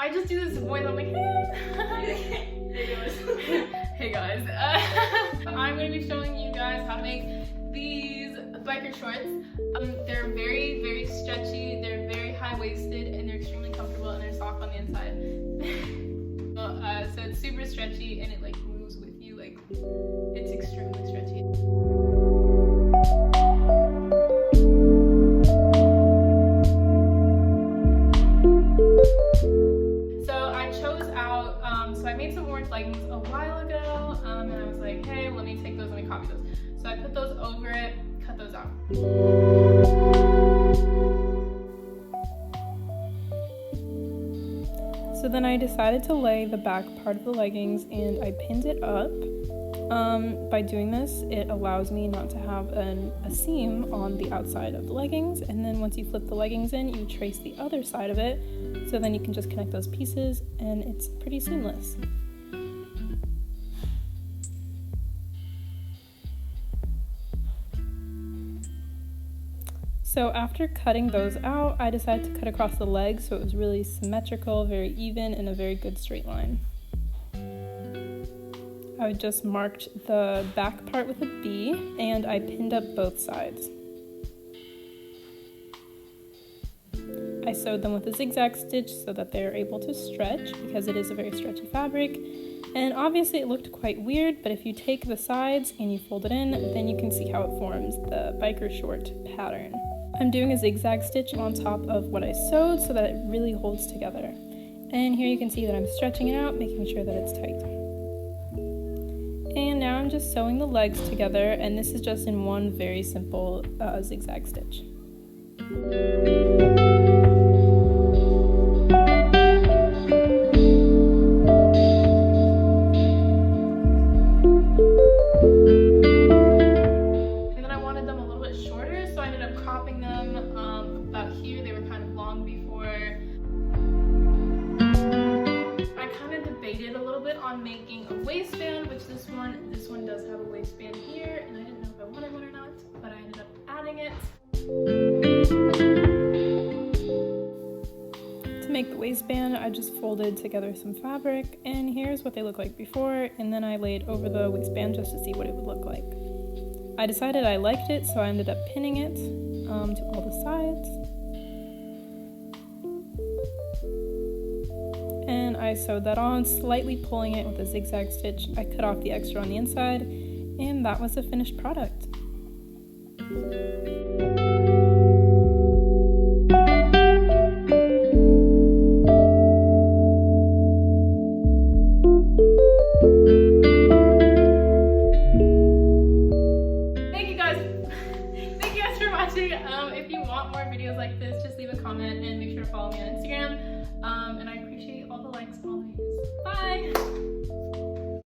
I just do this voice. I'm like, hey guys. I'm gonna be showing you guys how to make these biker shorts. They're very, very stretchy. They're very high-waisted and they're extremely comfortable and they're soft on the inside. So it's super stretchy and it like moves with you. Like it's extremely stretchy. So I made some orange leggings a while ago, and I was like, hey, let me take those, let me copy those. So I put those over it, cut those out. So then I decided to lay the back part of the leggings and I pinned it up. By doing this, it allows me not to have a seam on the outside of the leggings, and then once you flip the leggings in, you trace the other side of it, so then you can just connect those pieces and it's pretty seamless. So after cutting those out, I decided to cut across the legs so it was really symmetrical, very even, and a very good straight line. I just marked the back part with a B and I pinned up both sides. I sewed them with a zigzag stitch so that they're able to stretch because it is a very stretchy fabric. And obviously it looked quite weird, but if you take the sides and you fold it in, then you can see how it forms the biker short pattern. I'm doing a zigzag stitch on top of what I sewed so that it really holds together. And here you can see that I'm stretching it out, making sure that it's tight. And now I'm just sewing the legs together, and this is just in one very simple zigzag stitch. And then I wanted them a little bit shorter, so I ended up cropping them about here. They were kind of long before. I kind of debated a little bit on making a waistband, which this one does have a waistband here, and I didn't know if I wanted one or not, but I ended up adding it. To make the waistband, I just folded together some fabric, and here's what they look like before, and then I laid over the waistband just to see what it would look like. I decided I liked it, so I ended up pinning it to all the sides. And I sewed that on, slightly pulling it with a zigzag stitch. I cut off the extra on the inside, and that was the finished product. Thank you guys for watching. If you want more videos like this, just leave a comment and make sure to follow me on Instagram. And I appreciate all the likes and all the views. Bye!